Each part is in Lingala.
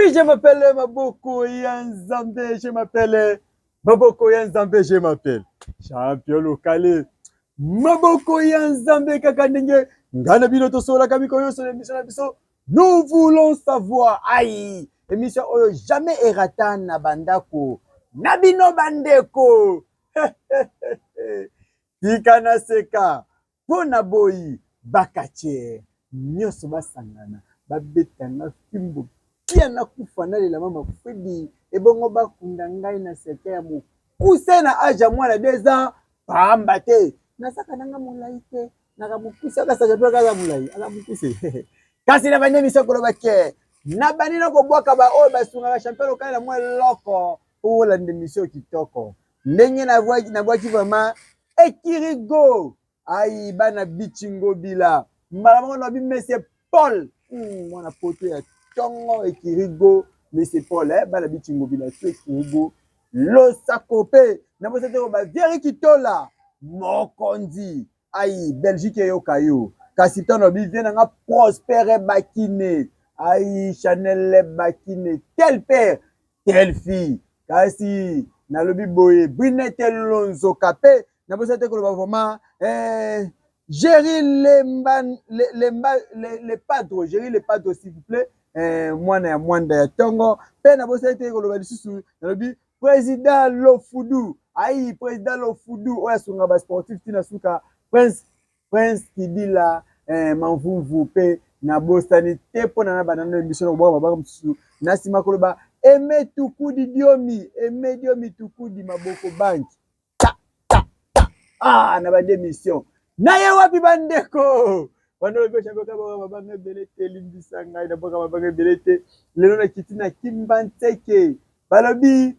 Oui, je m'appelle Maboko Yanzambe, je m'appelle Maboko Yanzambe, je m'appelle champion local. Maboko Yanzambe kakandenge, ngana bino tosola kamiko yoso l'émission na biso. Nous voulons savoir, aïe, émission oyo jamais erata na bandako, na bino bandeko. Tikana seka, pona boyi, bakache, nyoso basangana, babetana fimbo. Pia na kufana lela mama kwedi ebongo bakunda ngai na seke ya mokuse na aja mwana 2 ans pamba te nasaka nanga mulai te nakamukuse akasaka pe kaka mulai akamukuse kasi na bande miso koloba ke na bani na kobwaka ba oyo basunga champion local na mwa loko ola nde miso kitoko ndenge na bwaki vraiment ekirigo ai bana bichingo bila mbala mongo na bi monsieur Paul mwana poto ya Tongo ekirigo Monsieur Paul bana bichingo bila tu ekirigo losakope na bosete ko ba vieri kitola mokonzi ai Belgique yo kayo kasi tono bi vient nga Prospère Bakine ai Chanel Bakine tel père tel fille kasi na lobi boye Brunette Lonzo Kapé na bosete ko ba vraiment gérer les padres, gérer les padres s'il vous plaît. Mwana ya mwanda ya Tongo pe na bosa ete koloba lisusu nalobi président Lofudu ai président Lofudu oya sunga ba sportif tina suka prince Kidila manvumvu pe na bosa ni tepo na banana émission bo ba msusu na sima koloba eme tukudi diomi tukudi maboko bank na ba démission na ye wapi bandeko Wano le champion kaba babanga belete limbisa ngai na boka babanga belete lelo na kitina Kimbantseke balobi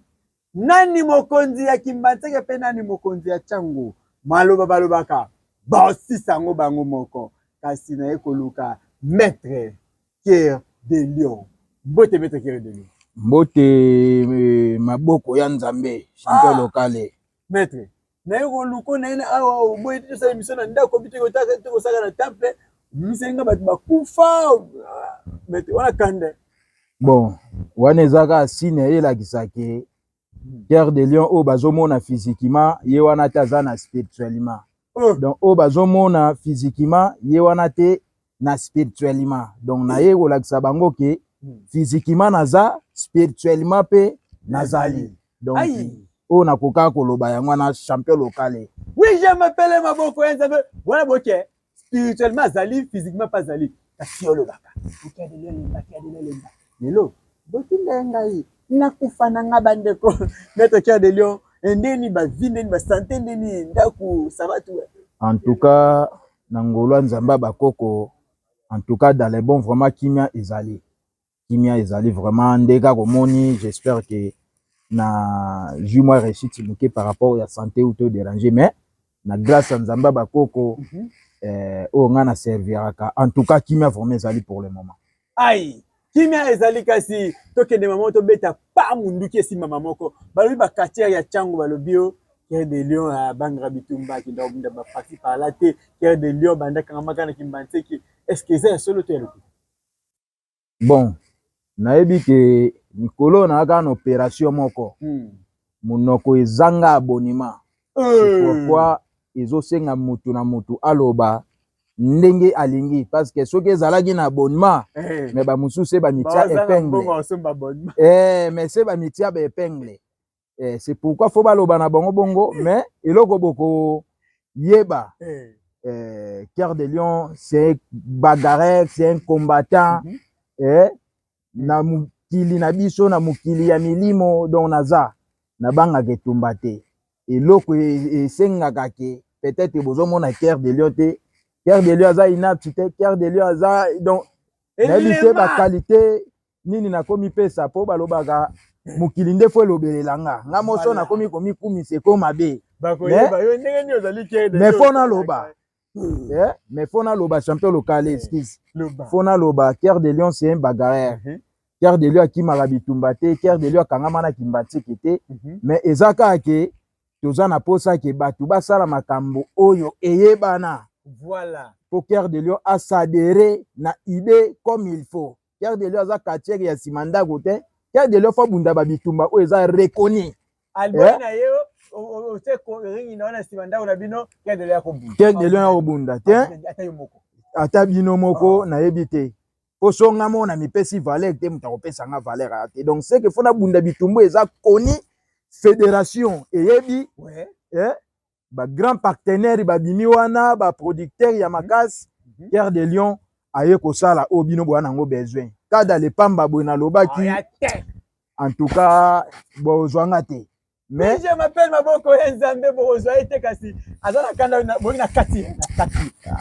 nani mokonzi ya Kimbantseke pe nani mokonzi ya Chango maloba balobaka ba sisango bango moko kasi na ekoluka maître Pierre de Lion bote maître Pierre de Lion bote maboko ya Nzambe champion local maître na ekoluko na ina awa boye tu sa émission na ndako bitiko taka ko saka na temple misenga batu bakufa mais wana kande bon wana ezaka sine elakisake Pierre de Lion o bazomona physiquement ye wana taza na spirituellement donc o bazomona physiquement ye wana te na spirituellement donc na ye kolakisa bango ke physiquement naza spirituellement pe nazali donc o nakoka koloba yango na champion local. Oui, je m'appelle Maboko Yanzambe voilà boke spirituellement zali, physiquement pas zali. Kasi yo lobaka. Okia de lemba. Lelo, boti ngai na kufana nga bandeko. Maître Pierre de Lion, ndeni ba vie ndeni ba santé ndeni ndaku ça va tout. En tout cas, nangolo Nzamba bakoko en tout cas dans les bons vraiment kimia ezali. Kimia ezali vraiment ndeka komoni, j'espère que na juin réussite muke par rapport à santé ou te déranger mais na grâce à Nzamba bakoko on a serviraka en tout cas kimia vraiment ezali pour le moment aïe kimia ezali kasi tokende maman to beta pa mundu ki esi mama moko balobi ba quartier ya Chango balobio Pierre de Lion a bangra bitumba ki ndabunda ba parti par la te Pierre de Lion banda kanga na Kimbantseke est-ce que c'est solo telo bon nayebi ke mikolo na aka na opération moko munoko ezanga abonnement c'est pourquoi ezosenga mutu na mutu aloba ndenge alingi parce que soki ezalaki na abonnement mais ba mususu ba mitia épingle mais c'est ba mitia ba épingle c'est pourquoi faut baloba na bango bongo mais eloko boko yeba Pierre de Lion c'est un bagarreur c'est un combattant na mukili na biso na mukili ya milimo donc naza na banga ketumba te eloko esengaka ke peut-être bozomona Pierre de Lion te Pierre de Lion aza inapte Pierre de Lion aza donc nayebi ba qualité nini nakomi pesa po balobaka mukili nde fo elobelelanga nga moso nakomi komikumise ko mabe mais fona loba mais fona loba champion local excuse fona loba Pierre de Lion c'est un bagarreur Pierre de Lion akimaka bitumba te Pierre de Lion akangama na Kimbantseke te mais ezaka ke toza na posa ke batu basala makambo oyo eyebana voilà pour Pierre de Lion a s'adhérer na idée comme il faut Cœur de Lion aza quartier ya simanda côté Cœur de Lion fa bunda ba bitumba o eza reconnu album na yo o se ko ringi na simanda o na bino Cœur de Lion ko bunda Cœur de Lion ya bunda te ata yo moko ata bino moko na yebi te po songa mo na mipesi valeur te muta kopesa nga valeur ate donc c'est que fona bunda bitumba eza connu fédération eyebi ba grand partenaire ba bimi wana ba producteur ya makasi Cœur de Lion aye kosala o bino bwana ngo besoin kada le pamba bwana lobaki en tout cas bozwanga te mais je m'appelle maboko ya Nzambe bozwa ete kasi azana kanda na kati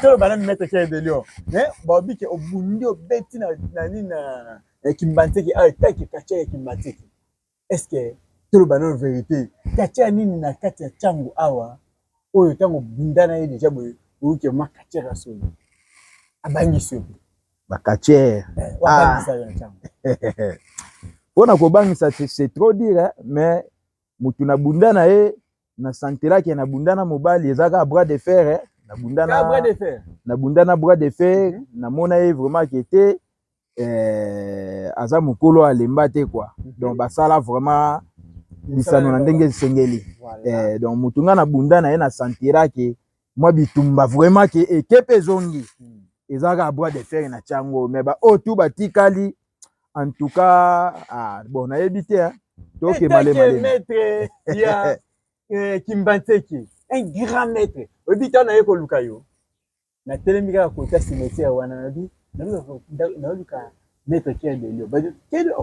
to bana mettre Cœur de Lion ba biki obundi obeti na nani na Kimbanzeki taki kacha Kimbanzeki est-ce que to bana vérité kacha nini na kati ya changu awa oyo tango bundana ye deja boye uke makachera solo abangi sopi bakachera pona kobangisa c'est trop dire mais mutu na bundana ye na santela ke na bundana mobali ezaka bras de fer na bundana bras de fer na mona ye vraiment qui était aza mukolo alemba te quoi donc basala vraiment lisano na ndenge sengeli donc mutunga na bundana ye na santela ke moi bitumba vraiment ke ekepe zongi ezaka bras de fer na chango mais ba o tout batikali en tout cas bon na yebite hein donc malé maître ya Kimbanzeki un grand maître obita na yeko lukayo na telemika ko ta cimetière wana na luka maître Cœur de Lion ba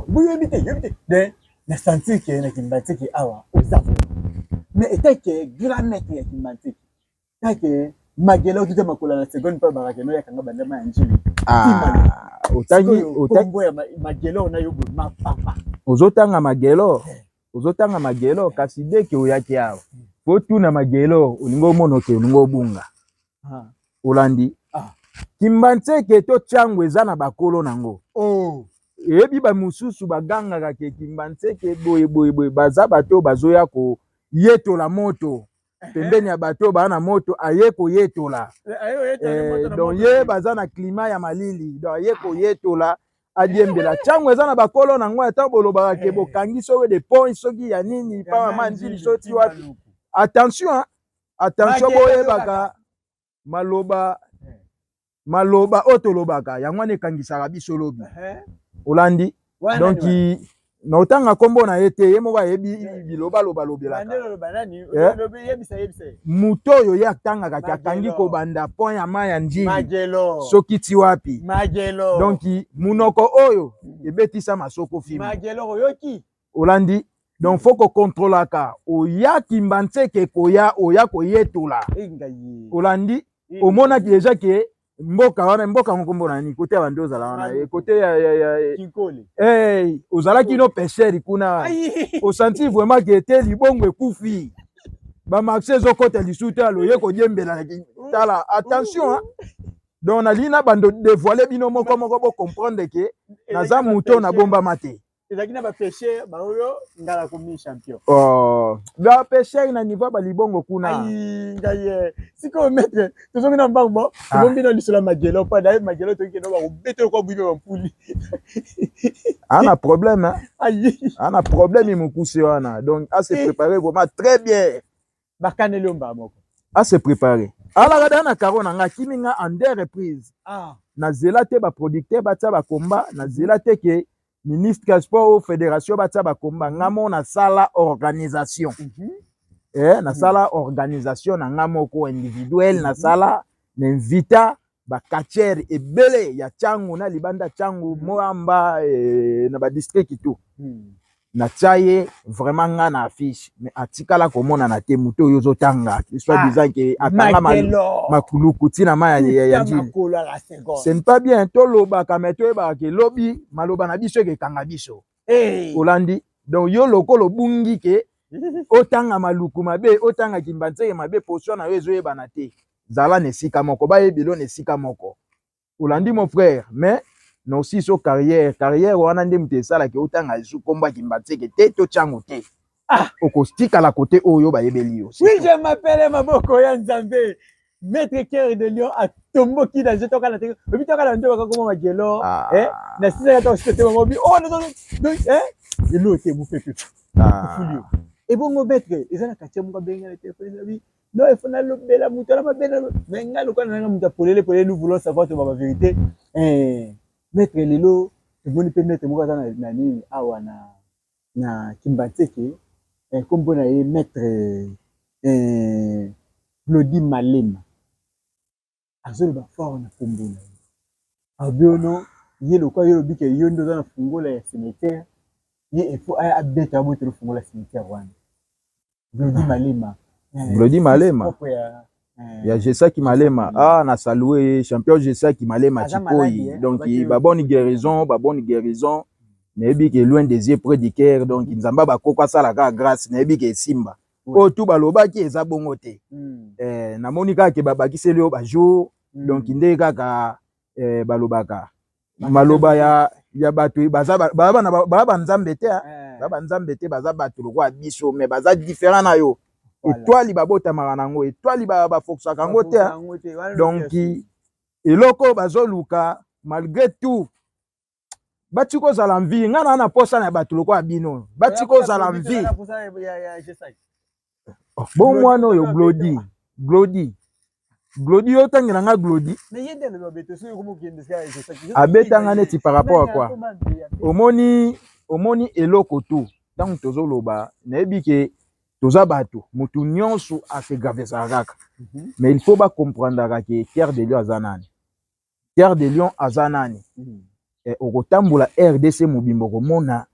bu yebite de na sentir que na Kimbanzeki awa ozavu mais était que grand maître ya Kimbanzeki que magelo kita makola na seconde pa barakeno ya kanga banda ma njili otangi magelo na yo mapapa ozotanga magelo kasi deke oyaki awa po tuna magelo olingo monoke olingo bunga olandi Kimbanzeki to chango eza na bakolo nango eyebi ba mususu bagangaka ke Kimbanzeki boye baza bato bazoya ko yetola moto pembeni ya bato bana moto aye koyetola donc ye baza na climat ya malili donc aye koyetola adiembela chango eza na bakolo nango ata bolobaka ke bokangi soki de pont soki ya nini pa mama njili soti wapi attention boyebaka maloba otolobaka yango wana ekangisaka biso lobi olandi donc na otanga kombo na ye te ye moko ayebi biloba lobelaka muto oyo ye atangaka akangi kobanda pont ya mai ya njili soki ti wapi donc munoko oyo ebetisa masoko filme olandi donc faut kokontrolaka oya Kimbanzeki oya koyetola olandi omonaki deja ke mboka wana mboka nkombo na ni kote ya bando ozala wana kote ya Kinkole ozalaki no pêcheur kuna osanti vraiment que te libongo ekufi ba marché ezokota lisuta aloye kodiembela na tala attention donc na lina bando dévoiler bino moko bo comprendre que naza muto na bomba mate ezaki na ba pêcheur ba oyo ngala komi champion ba pêcheur na niveau ba libongo kuna ngaye siko maître tozongi na mbango tozongi na lisolo magelo pa na magelo toki no ba obete ko buibe ba mpuli ana problème mukuse wana donc à se préparer vraiment très bien bakaneli mba moko à se préparer ala kada na karo na nga kiminga en deux reprises na zela te ba producteur batia ba komba na zela te ke ministre sport fédération batia ba komba ngamo na sala organisation na sala organisation na ngamoko individuel na sala n'invita ba catcher ebele ya changu na libanda changu moamba na ba district tout na tsaye vraiment nga na affiche mais atikala komona na te muto oyo zotanga soit disant que atanga makuluku tina maya ya njili ce n'est pas bien to loba kameto eba ke lobi maloba na biso ke kanga biso olandi donc yo lokolo bungi ke otanga maluku mabe otanga Kimbanzeki mabe position na yo ezoyeba na te zala nesika moko ba yebelo nesika moko olandi mon frère mais non aussi so carrière wana nde mutu esalaki otanga esu komba Kimbanzeki te to chango te okostika la côté oyo bayebeli yo oui je m'appelle maboko ya Nzambe maître Cœur de Lion tombo qui dans jeto kana te obi to kana ndo kako ma gelo na sisa ka to site mo bi oh non ilo te bu pepe fulio e bongo betre ezana katia mo ka benga téléphone bi non il faut na lobela muto na mabena benga lo kana muta polele nous voulons savoir to ba vérité maître lelo te boni pe maître mo ka na nini awa na Kimbateke comme bon na maître Glody Malema azolo ba fort na kombola abiono yelo kwa yelo bike yondo za na fungola ya cimetière ye il faut abeta bo te fungola cimetière wana Glody Malema ya Jesaki Malema na saluer champion Jesaki Malema Chikoyi donc ba bonne guérison nebi ke loin des yeux près du cœur donc nzamba ba kokwa sala ka grâce nebi ke simba o tout balobaki eza bongo te na monika ke babakiseli o ba jour donc nde kaka balobaka maloba ya bato baba nzambe te baza bato lokwa biso mais baza différent na yo étoile babota maranango étoile ba fokusaka ngo te donc eloko bazoluka malgré tout batiko za l'envie ngana na posa na bato lokwa bino batiko za l'envie bon mwana oyo Glody yo tangela nga Glody abetanga neti par rapport à quoi omoni eloko tu tant tozoloba nayebi ke toza bato mutu nyonso asegavesa kaka mais il faut ba comprendre que Cœur de Lion azanani okotambola RDC mobimbo komona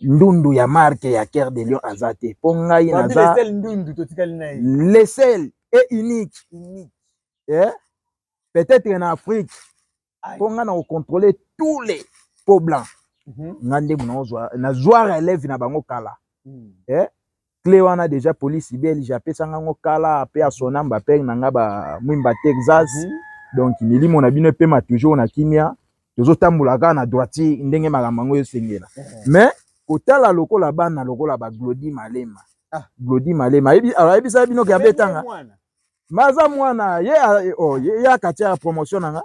ndundu ya marque ya Cœur de Lion azate po ngai naza le seul et unique peut-être en Afrique po nga na contrôler tous les peaux blancs ngande na joie relève na bango kala clé wana déjà police ibeli jape sanga ngo kala pe asonamba pe nanga ba mwimba Texas donc milimo na bino pe ma toujours na kimia tozo tambula ka na droiti ndenge makambo yo sengela mais kotala lokola bana lokola ba Glody Malema yebi sa bino ke abetanga maza mwana ye akatia promotion nanga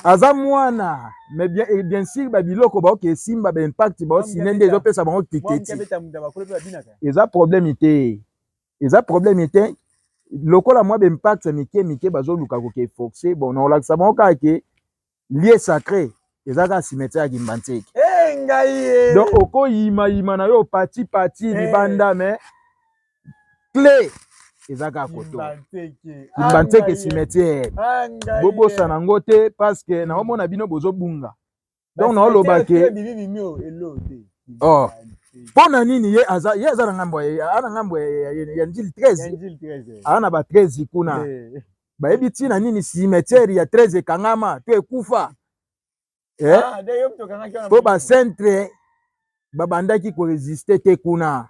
aza mwana mais bien sûr ba biloko ba ke simba ba impact ba sinende zo pesa bango tiketi eza problème te lokola moi ba impact mike bazo luka ko ke forcer bon on la sa bango ka ke lieu sacré ezaka cimetière ya Kimbateke ngai donc oko yima na yo parti libanda mais clé ezaka koto Kimbateke cimetière bobo sanango te parce que na omona bino bozo bunga donc na oloba ke pona nini ye aza na ngambo ya njili 13 ana ba 13 kuna bayebi tina nini cimetière ya 13 kangama to ekufa po ba centre babandaki ko résister te kuna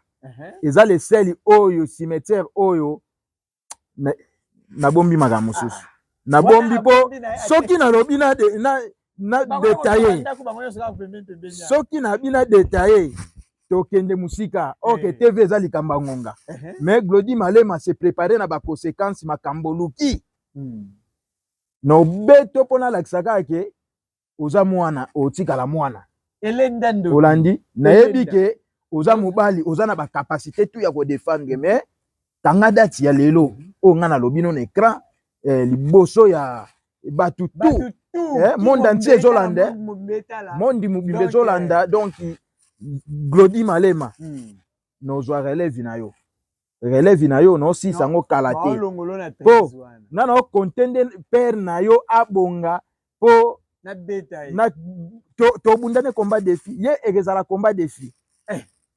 eza le sel oyo cimetière oyo na bombi makambo mosusu na bombi po soki na lobi na détaillé soki na bina détaillé tokende musika ok TV eza likamba ngonga mais Glody Malema se préparer na ba conséquences makambo luki no beto pona lakisaka ke oza mwana otikala mwana elenda ndo olandi nayebi ke oza mobali oza na ba capacité tout ya ko défendre mais tanga dati ya lelo o ngana lobino na écran liboso ya batu tout monde entier zolanda monde mobimbe zolanda donc Glody Malema nozwa relève na yo no si sango kalate po nana contender père na yo abonga po na to bundane combat défi ye ekezala combat défi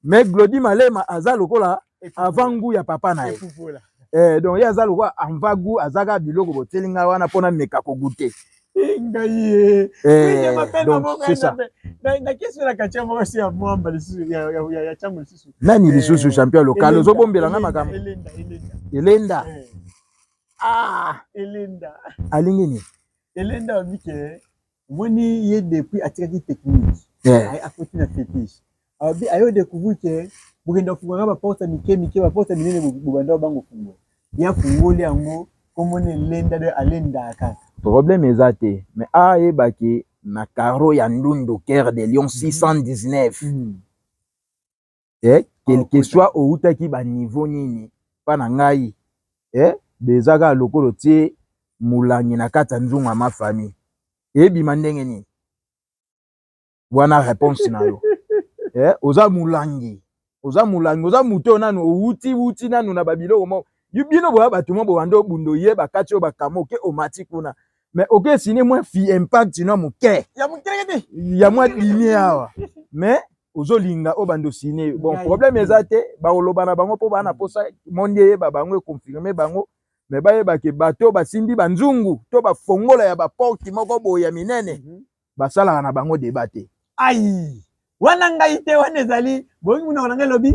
mais Glody Malema aza lokola avant ngu ya papa na ye donc ye aza lokola amvagu azaka biloko botelinga wana pona meka ko goûter donc c'est ça nani lisusu champion local ozobombela nga makambo elenda alingi ni elenda obike moni ye depuis atikaki technique akoti na fétiche ayo découvrir que bugenda funga ba porte mike ba porte minene bubanda bango fungo ya fungoli yango comment lenda de alenda ka. Problème exacté. Mais ayebaki na Caro ya Ndundo Cœur de Lion 619. Quel que soit au utaki ba niveau nini pa na ngai. Dezaga lokolo tie mulangi na kata nzunga ma famille. Bima ndenge ni. Wana réponse na yo. Oza mulangi. Oza muto nanu uti nanu na babilo mo. Yubino bo ba tumo bo wando bundo ye ba kati o ba kamo ke o mati kuna. Mais ok sine moi fi impact no muke. Ya moi dini awa. Mais ozolinga o bando sine. Bon problème ezate ba olobana bango po bana posa monde ba bango confirmer bango. Mais ba yeba ke bato ba simbi banzungu to ba fongola ya ba porte moko bo ya minene. Ba sala na bango débatté. Aïe. Wana ngai te wana ezali bongi muna wana ngai lobi.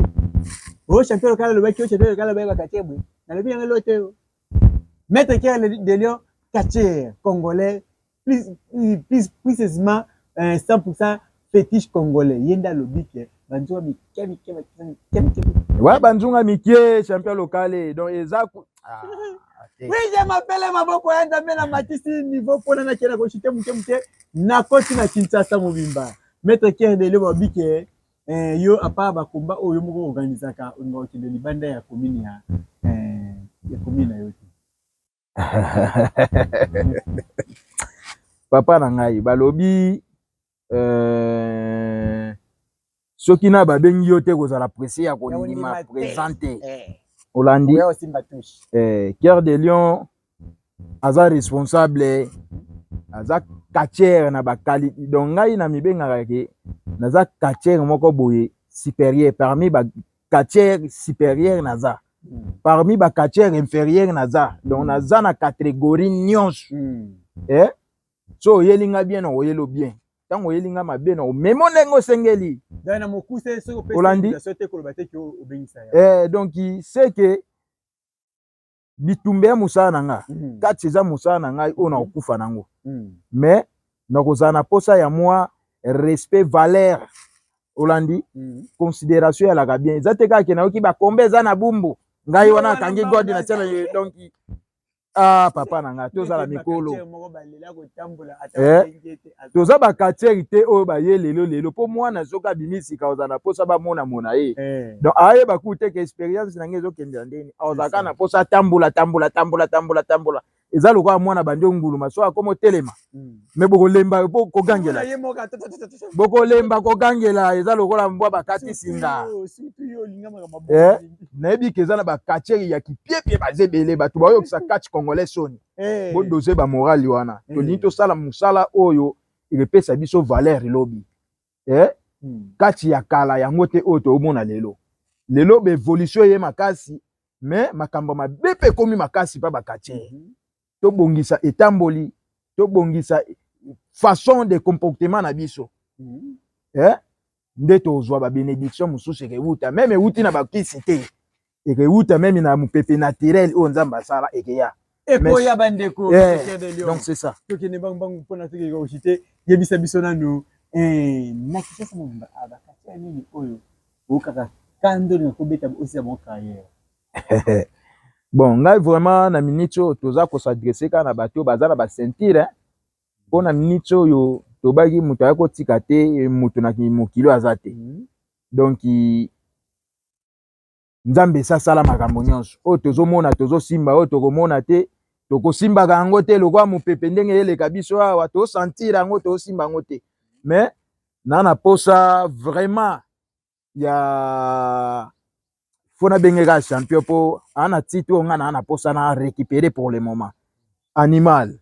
O champion local lobi ki o champion local lobi ba katebwe. Na lobi ngai lote. Maître Cœur de Lion Kacher congolais plus précisément 100% fétiche congolais. Yenda lobi ke banzunga mikemi. Ouais banzunga mikie champion local donc ezaku oui, je m'appelle Maboko Yanda mena matisi niveau pona na kena ko chite muke na koti na Kinshasa mobimba. Maître Cœur de Lion bike yo apa ba komba oyo moko organisaka ngo kinde libanda ya commune ya commune yote. Papa na ngai balobi soki na babengi yo te kozala pressé ya konima présenter Olandi Cœur de Lion aza responsable aza catcher na bakali donc ngai na mibenga ke naza catcher moko boye supérieur parmi ba catcher supérieur naza parmi ba catcher inférieur naza donc naza na catégorie nyonso so yelinga bien no yelo bien tango yelinga mabe no memo nengo sengeli dana mokuse so ko Olandi sote ko lobate ki obengisa ya donc c'est que bitumbe musana nanga kati za musana ngai ona okufa nango mais nakozana posa ya moi respect valeur Olandi considération ya la bien zateka ke na oki ba kombe za na bumbu ngai wana kangi god na tela donc papa nanga toza la mikolo toza ba quartier te o ba ye lelo po mwana zoka bimisi ka ozana posa ba mona ye donc aye ba ku te ke expérience na ngezo kende ndeni ozaka na posa tambula eza lokwa mwana bande ngulu maso akomo telema me boko lemba ko gangela eza lokola mbwa bakati singa nayebi ke eza na ba quartier ya kipiepie bazebele bato ba yokisa catch congolais soni bo doser ba morali wana to ni to sala musala oyo irepesa biso valeur lobi catch ya kala yango te oyo to omona lelo be évolution ye makasi mais makambo mabepe komi makasi pa ba quartier to bongisa etamboli to bongisa façon de comportement na biso nde tozwa ba bénédiction mususu ekewuta même ewuti na bakisi te ekewuta même na mupepe naturel oyo nzambe asala ekeya ekoya bandeko donc c'est ça tokende bangu mpona soki ekochite yebisa biso nanu na kisasa mobimba abakati ya nini oyo okaka kandoli na kobeta aussi ya bon carrière. Bon ngai vraiment na minute oyo toza kosadresse ka na bato baza na ba ceinture po na minute oyo tobaki mutu ayako tika te mutu na mokilo aza te donc nzambe sasala makambo nyonso oyo tozomona tozosimba oyo tokomona te tokosimbaka yango te lokwa mopepe ndenge eleka biso awa tosentire yango tosimba yango te mais na posa vraiment ya fona bengeka champion po ana titre nga na posa na récupérer pour le moment animal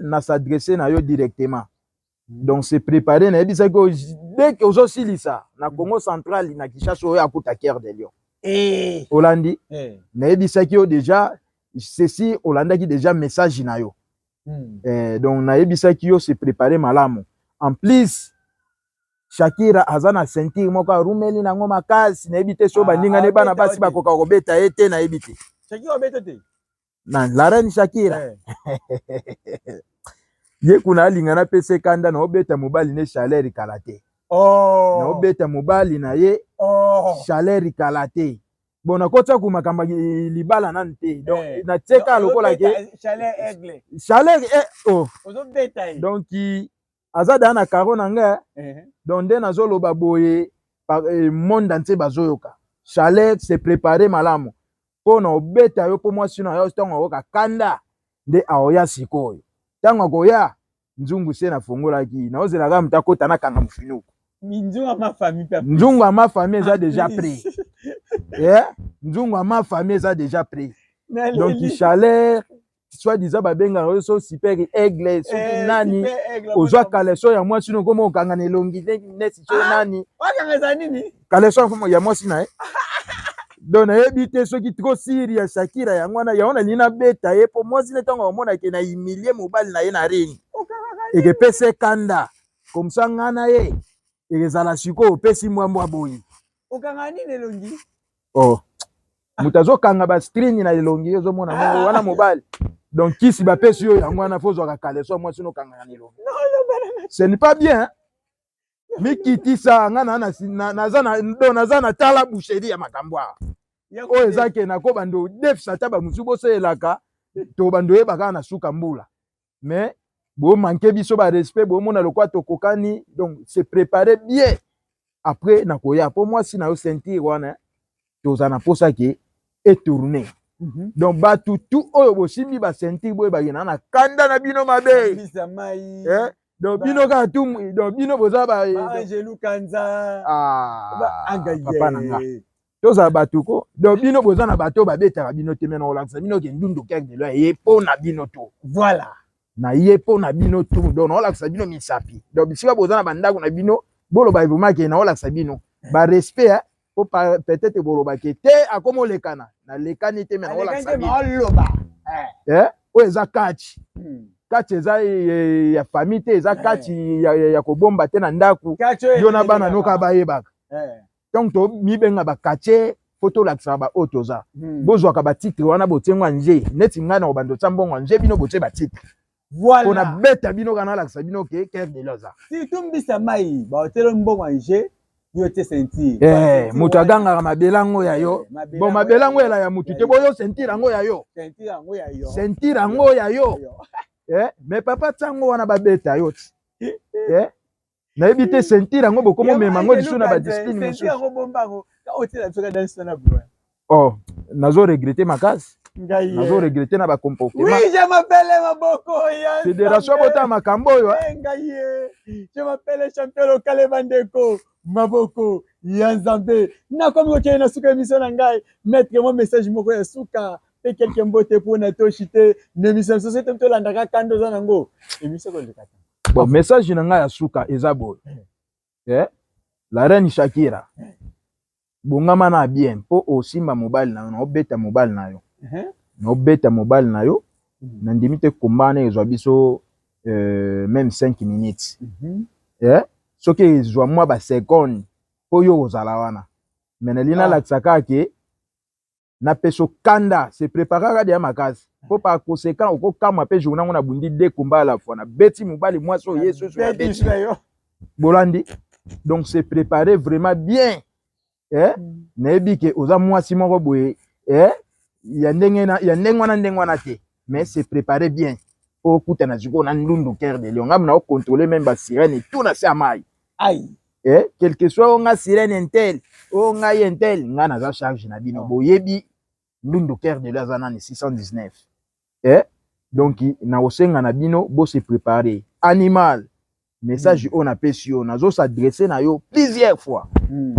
na s'adresser na yo directement donc c'est préparé na yebisa ko dès que ozo silisa na Congo central na Kinshasa oyo akuta Cœur de Lion Olandi na yebisa ki yo déjà ceci Olanda ki déjà message na yo donc na yebisa ki yo c'est préparé malamu en plus Shakira azana ceinture moko rumeli nango makasi na yebite so baninga ne bana basi bakoka kobeta ete na yebite Shakira obeta te na la reine Shakira ye kuna alinga na pese kanda na obeta mobali ne chaleur kalate na obeta mobali na ye chaleur kalate bon nakota ku makamba libala nan te donc na teka lokola ke chalet oh donc aza da na karo na nga donc nde nazoloba boye monde entier bazoyoka chalet se préparer malamu mpona obeta yo mpo mwasi na yo ntango akoka kanda nde aoya sikoyo ntango akoya nzungu se nafungolaki naozelaka mutu akota nakanga mofinuku nzungu ama famille eza déjà prêt nzungu ama famille eza déjà prêt donc chalet soit disant babengaka yo so super aigle soki nani ozwa kaleso ya mwasi no koma okanga na elongi neti so nani kaleso ya mwasi na ye donc nayebi te soki trop siri ya Shakira yango wana yango na nina beta ye po mwasi ntango omonake na humilie mobali na ye na ring ekepesa kanda comme ça ngana ye ekezala sikoyo opesi mwambwa boyi okanga nini elongi moto azokanga bastring na elongi ozomona mongo wana mobali donc kisi bapesi yo yango wana fozwaka kaleso mwasi nokangaka na elongi ce n'est pas bien mikitisa nga naza na tala boucherie ya makambo awa oyo ezake nako bando defisa ta bamosusu bosalelaka to bando oyebaka na suka mbula mais bomanke biso barespect bomona lokwa tokokani donc se préparer bien après nakoya mpo mwasi na yo sentir wana toza na posa ke etourne donc bato tu oyo bosimbi basentir boyebaki na kanda na bino mabe donc bino kaka tu donc bino boza papa nanga tozala bato ko donc bino boza na bato babetaka bino te mena olakisa bino ke ndundu keke de loi ye mpo na bino to voilà na ye mpo na bino to donc naolakisa bino misapi donc bisika boza na bandako na bino boloba ebomaki naolakisa bino barespect po peut-être bolobaki te akoma olekana nalekani te me naolakisa bino oyo eza kati kati eza ya famille te eza kati ya kobomba te na ndako yo na bana noka bayebaka donc to mibenga bakatie po tolakisaka baoyo toza bozwaka batitre wana botiengwa nje neti ngai na kobando tia mbongo nje bino botie batitre mpona beta bino kana alakisa bino ke cœur de loza surtout mbisa mai baotele mbongo nje yo te sentir moto agangaka mabele yango ya yo bon mabele yango ela ya motu te boyo sentir yango ya yo sentir yango ya yo mais papa ntango wana babeta yo ti nayebi te sentir yango bokomo mema yango lisu na badiscipline mosusu nazo regrette makasi nazo regrette na bacomportement fédération bota makambo oyo je m'appelle champion local bandeko maboko ya nzambe nakomi kokende na suka émission na ngai mettre mo message moko ya suka pe quelqu'un mbote mpona toshite na émission société tolandaka kando za nango émission koleka bon message na ngai ya suka eza boye la reine Shakira bongama na bien mpo osimba mobile na yo naobeta mobile na yo naobeta mobile na yo na ndimi te kombana ezwa biso même 5 minutes soki ezwa mwa baseconde mpo yo kozala wana me nalina lakisaka ke na peso kanda se préparaka deya makasi mpo pa conséquent okokamwa mpe journée yango na bundi de komba à la fois na beti mobali mwasi oyo ye soso ya beti bolandi donc se préparer vraiment bien nayebi ke oza mwasi moko boye ya ndenge wana te mais se préparer bien po okutana sikoyo na ndundu cœur de lion ngamu na ocontrôler même basirene tout na se ya mai quel que soit onga sirene intel onga intel nga naza charge na bino boyebi ndundu cœur de lion aza nani 619 donc na osenga na bino bo se préparer animal message on apesi yo nazo s'adresser na yo plusieurs fois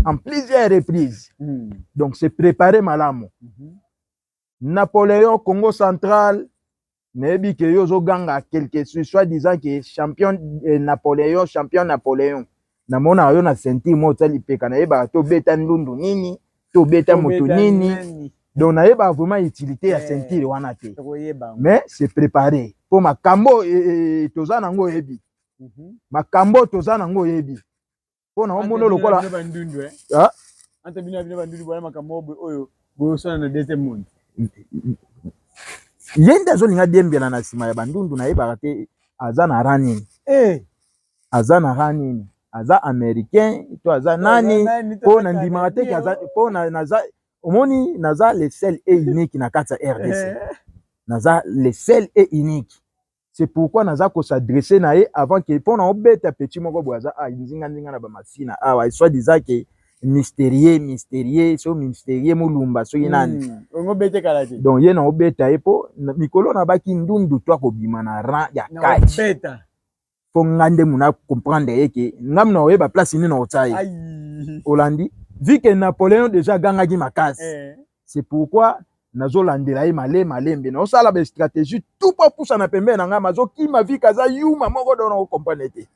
en plusieurs reprises donc se préparer malamu Napoléon Congo central nayebi ke yo zo ganga quelque soit disant que champion Napoléon na mona yo na sentir mo tali peka na yeba to beta ndundu nini to beta moto nini donc na yeba vraiment utilité ya sentir wana te mais se préparer pour makambo toza nango yebi makambo toza nango yebi pona omono lokola ante bino bandundu bwana makambo oyo bosana na deuxième monde yende azolinga dembiana na nsima ya bandundu nayebaka te aza na ranini aza na ranini aza américain to aza nani mpo na ndimaka te mpo naza omoni naza le seul et unique na kati ya RDC naza le seul et unique. C'est pourquoi naza ko s'adresser na ye avant que pona obeta petit moko boaza nzinga na ba masina soit disant que mystérieux so mystérieux mulumba so inani ngobete kalati donc ye na obeta epo mikolo na baki ndundu to ko bima na ran ya kati beta fo ngande muna comprendre yeke ngam na oyeba place ni na otai Olandi vu que Napoléon déjà gangaki makasi c'est pourquoi nazolandela ye malembe na osala ba stratégie tout pour pousser na pembe na nga mazoki ma vie kaza yuma moko dona ko comprendre te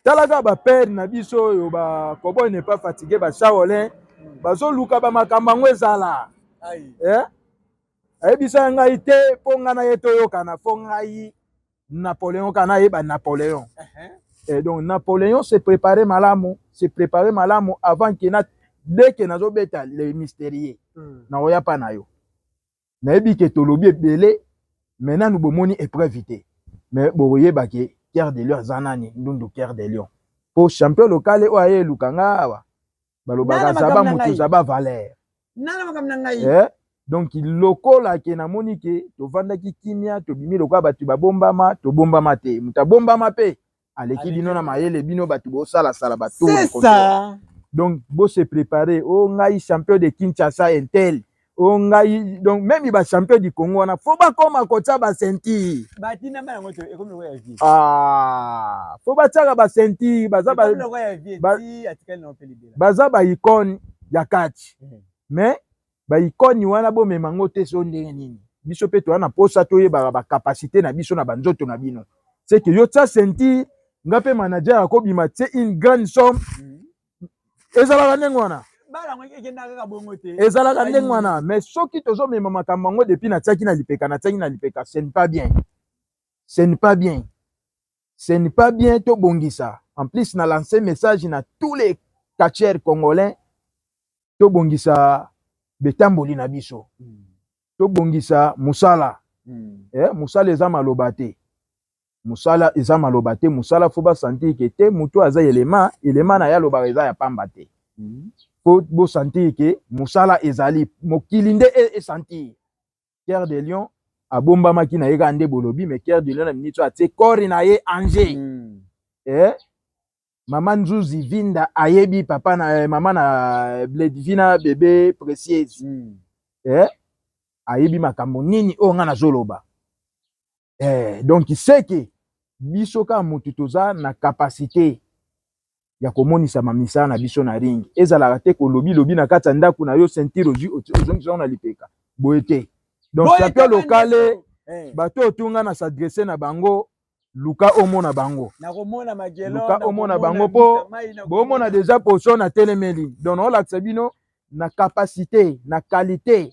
talaga ba père na biso oyo ba kobo ne pas fatigué ba Shaolin bazoluka ba makambo ngo ezala ayebisa ngai te mpo nga na ye toyokana fo ngai Napoléon kana yeba Napoléon et donc Napoléon s'est préparé malamu avant que na dès que nazo beta le mystérieux na oya pa na yo na yebi ke tolobi ebele maintenant nous bomoni épreuve té mais boye ba ke Cœur de Lion zanani ndundu Cœur de Lion pour champion local o aye lukanga awa balobaka zaba mutu zaba valeur nana makamna ngai donc lokola ke na moni ke to vandaki kimia to bimi lokola batu babombama to bombama te mutabombama pe aleki bino na mayele bino batu bo sala batu c'est ça. Donc bo se préparer o ngai champion de Kinshasa intel o ngai donc même il va champion du Congo na faut ba koma kota ba senti batina bana ngoto ekomi ko ya vie faut ba tsaka ba senti baza ba baza ba icône ya kati mais ba icône wana bo memango te so ndenge nini biso pe to wana posa to yeba ba capacité na biso na banzoto na bino c'est que yo tsa senti ngape manager akobima te une grande somme ezalaka ndenge wana ezalaka ndenge wana mais soki tozomema makambo yango depuis natiaki na lipeka ce n'est pas bien ce n'est pas bien tobongisa en plus na lancer message na tous les catcheurs congolais tobongisa betamboli na biso tobongisa musala musala eza maloba te musala faut ba sentir que te mutu aza elema na ya loba eza ya pamba te faut bo sentir que musala ezali mokili nde e sentir Cœur de Lion abomba maki na yeka nde bolobi mais Cœur de Lion na minito atie corps na ye Angers Maman Nzuzi Vinda ayebi papa na mama na Bledvina bébé précieuse ayebi makambo nini o nga na zoloba donc il sait que biso ka mutu toza na capacité ya komonisa mamisa na biso na ring ezalaka te ko lobi na kati ndaku na yo ceinture ozongisa na lipeka boyete donc champion local bato otunga na s'adresser na bango luka omona bango na komona magelo luka omona bango po bomona déjà position na telemeli donc on l'accebino na capacité na qualité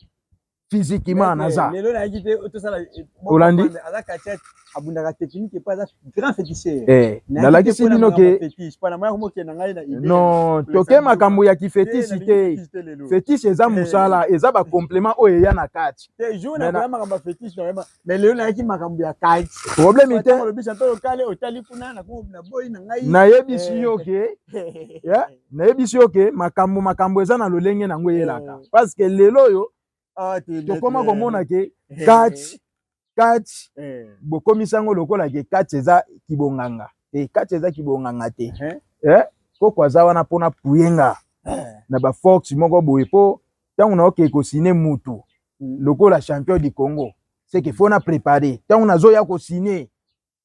physiquement naza lelo na yite otosala Olandi azaka chat abundaka technique pas za grand féticheur na la kisi bino ke fétiche pana moya ko na ngai na idée non toke makambo ya ki fétiche te fétiche eza musala eza ba complément oyo ya na kati te jour na ba makambo fétiche vraiment mais lelo na yaki makambo ya kati problème te le bicha to lokale otali kuna na ko na boy na ngai na yebisi yo ke na yebisi yo ke makambo eza na lolenge na ngwe yelaka parce que lelo yo tokoma komona ke kati bokomisa ngo lokola ke kati eza kibonganga kati eza kibonganga te koko aza wana mpona puyenga na ba force moko boye po ntango naoke kosine mutu lokola champion du Congo c'est que faut na préparer ntango nazoya kosine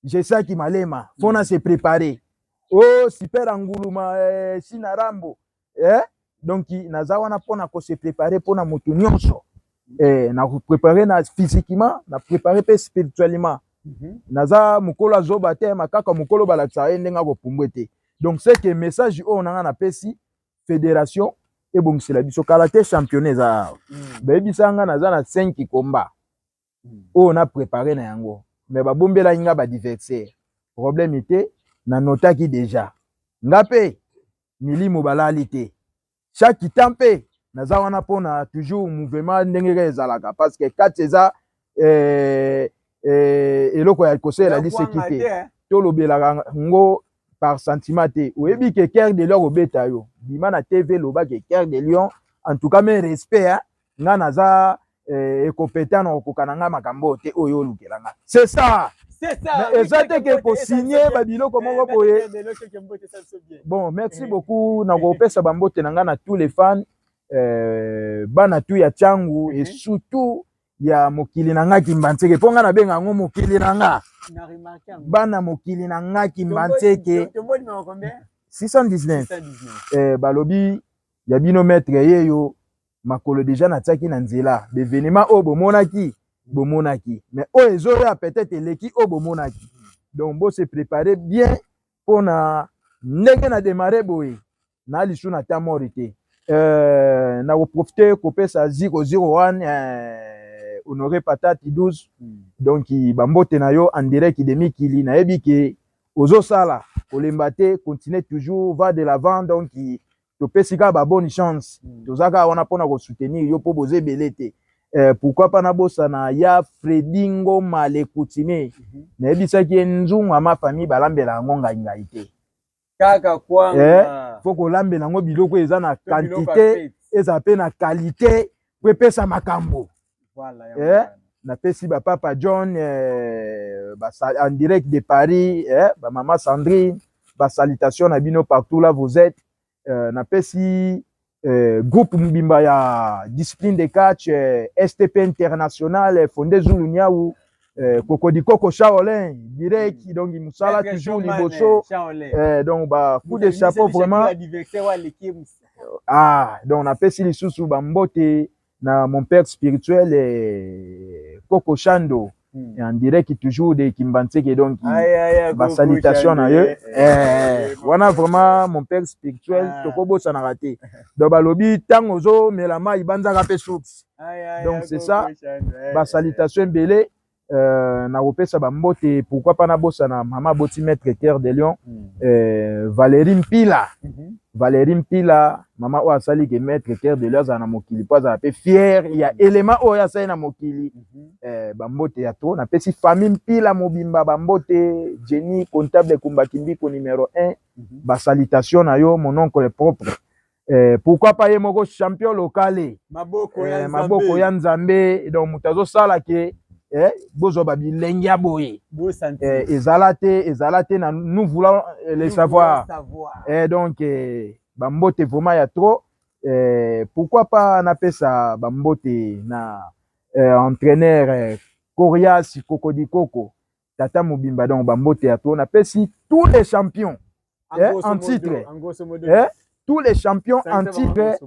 jesaki malema faut na se préparer super anguluma sinarambo donc naza wana mpona ko se préparer mpona mutu nyonso na préparer na physiquement na préparer pe spirituellement naza mukolo azoba te makaka mukolo balakisa ndenga ko pumbwete donc c'est que message o nanga na pesi fédération et bongisela biso karaté championnat za bayebisanga naza na 5 combat o na préparer na yango mais babombela inga ba adversaire problème était na notaki déjà ngape milimo balali te chaque temps naza wana pona toujours mouvement ndenge ezalaka parce que kati eza eloko ya kosela lisekite to lobelaka ngo par sentiment te oyebi ke Cœur de Lion obeta yo bima na TV loba ke Cœur de Lion en tout cas mes respect nga naza compétent na kokananga makambo te oyo lukelanga. C'est ça. C'est ça. Mais exactement que ko signer ba biloko moko boye. Bon, merci beaucoup na kopesa bambote nanga na tous les fans bana tu ya Tchangu et surtout ya mokili nanga Kimbantseke ponga na benga ngo mokili nanga bana mokili nanga Kimbantseke 619 balobi ya bino maître yeyo makolo déjà na tsaki na nzela l'événement o bomonaki mais o ezoya peut-être eleki o bomonaki donc bo se préparer bien pour na ndenge na démarrer boye na lisu na ta morité na ko profiter kopesa 001 honoré patati 12 donc bambote na yo en direct de mikili na yebi ke ozo sala kolemba te continuer toujours va de l'avant donc topesika ba bonne chance tozaka wana pona ko soutenir yo po boze belete pourquoi pas na bossa na ya Fredingo Malekutime na yebi saki nzunga ma famille balambela ngonga ngaite kaka kwanga faut ko lambela ngo biloko eza na quantité eza pe na qualité po pesa makambo. Voilà, na pesi ba papa John en direct de Paris ba maman Sandrine ba salutation na bino partout là vous êtes na pesi groupe Mbimba ya discipline de catch STP international fondé Zulu Niaou Cocody Coco Shaolin direct donc musala toujours liboso donc ba coup de chapeau vraiment donc na pesi lisusu ba mbote na mon père spirituel Coco Chando en direct toujours de Kimbantseke donc ba salutation na eux wana vraiment mon père spirituel tokobo sana raté donc balobi tango zo melama ibanza pe source donc c'est ça ba salutation belé na kopesa ba mbote pourquoi pas na bossa na mama boti maître Cœur de Lion Valérie Mpila mama o asali ke maître Cœur de Lion na mokili po za pe fier il y a élément o ya sai na mokili ba mbote ya to na pesi famille Mpila mobimba ba mbote Jenny comptable Kumbakimbi ko numéro 1 ba salutation na yo mon oncle propre pourquoi pas ye moko champion local maboko ya Nzambe donc mutazo sala ke bozo babi lengia boye ezalate na nous voulons les savoir donc bambote vraiment ya trop pourquoi pas na pesa bambote na entraîneur Corias Cocody Coco tata mobimba donc bambote ya trop na pesi tous les champions en titre tous les champions en titre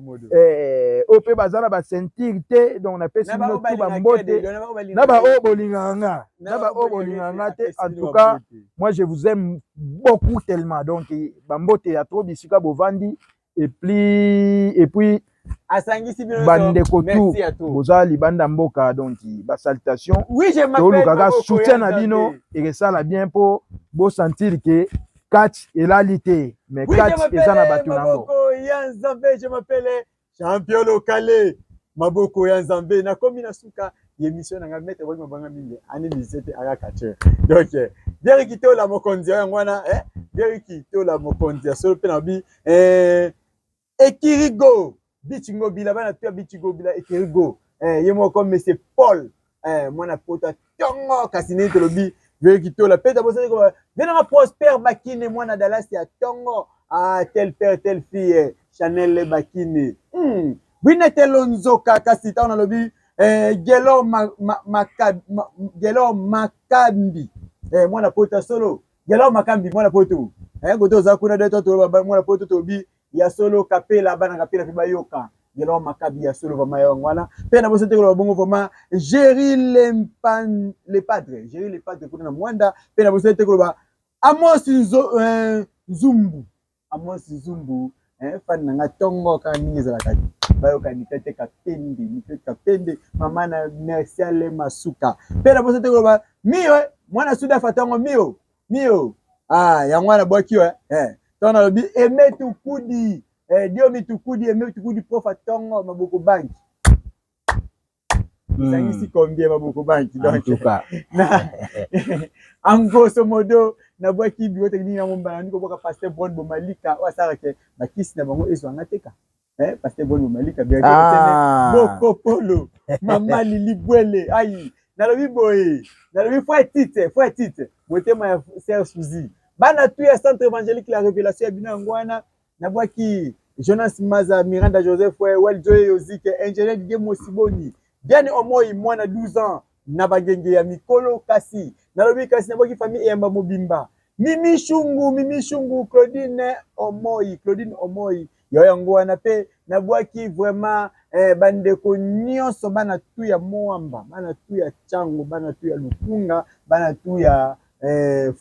OP bazala ba sentir te donc na pesi no tout ba mbote na ba obolinganga te en tout cas moi je vous aime beaucoup tellement donc ba mbote ya trop bisika bovandi et puis asangisi bino bandeko tout bozali banda mboka donc ba salutation tolukaka soutien na bino et ça la bien pour bo sentir que catch et la lité mais catch eza na batu nango je m'appelle champion local maboko ya Nzambe na komi na suka émission na ngamete kwa mabanga mingi ani visite aka catcher donc bien kito la mokonzi yango wana bien kito la mokonzi solo pe na bi Ekirigo bichingo bila bana pia bichingo bila Ekirigo yemo comme monsieur Paul mwana pota tongo kasini to lobi bien kito la peta bosa ko venanga Prosper Bakine mwana Dallas ya tongo tel père telle fille Chanel Bakine bine telonzo kaka sita na lobi Gelo Makambi mwana pota solo Gelo Makambi mwana poto goto za kuna de to mwana poto to bi ya solo kapela bana kapela fiba yoka Gelo Makambi ya solo vama yo ngwana pe na bosa te ko bongo vama Géry les padres kuna mwanda pe na bosa te ko ba Amos Zumbu fan nanga tongo ka ningi za kati bayo ka nikete kapende mama na merci ale masuka pe na bosa te ko ba mio mwana suda fatango mio ya mwana bwakio tona lobi emetu kudi dio mitukudi emetu kudi profa tongo maboko banki sangisi combien maboko banki donc en tout cas en grosso modo na bwaki biwote ni na mombana ndiko boka pasteur bon bomalika wasara ke bakisi na bango ezo angateka parce que bon malika bien boko polo mama Lili Bwele ayi nalobi boye nalobi faut titre motema ya Serge Souzi bana tu ya centre évangélique la révélation ya bina ngwana na bwaki Jonas Maza Miranda Joseph Weljoy Ozike ingénieur Didier Mosiboni bien omoi mwana 12 ans na bagenge ya mikolo kasi nalobi kasi na bwaki famille yamba mobimba Mimi Shungu Claudine Omoi yo yango wana pe na bwaki vraiment bandeko nyonso bana tu ya Moamba bana tu ya Chango bana tu ya Lukunga bana tu ya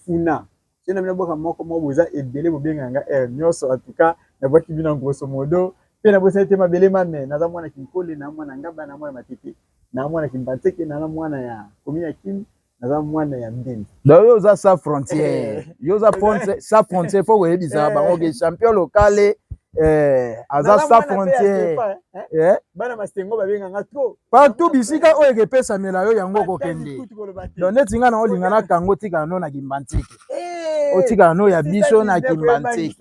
Funa tena mina boka moko mo boza ebele bobenga nga nyonso en tout cas na bwaki bina grosso modo pe na bosa te mabele mame na za mwana kinkole na mwana ngaba na mwana matete na mwana kimbanteke na mwana ya komia kim na mwana ya mbindi donc yo za sa frontière yo za sa frontière faut que bisa bango ke champion local aza sa frontière bana mastengo babenga nga trop partout bisika oyo ekepesa mela yo yango kokende donc neti nga na olingana kango tika no na kimbanteke otika no ya biso na kimbanteke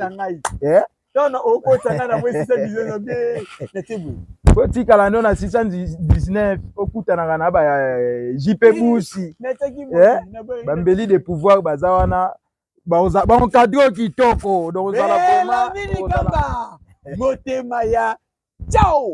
non okotanga na mwesisa bizo be netibu otikala no na 619 okutanaka na ba JP Busi bambeli de pouvoir baza wana ba encadre kitoko donc ozala vraiment motema ya ciao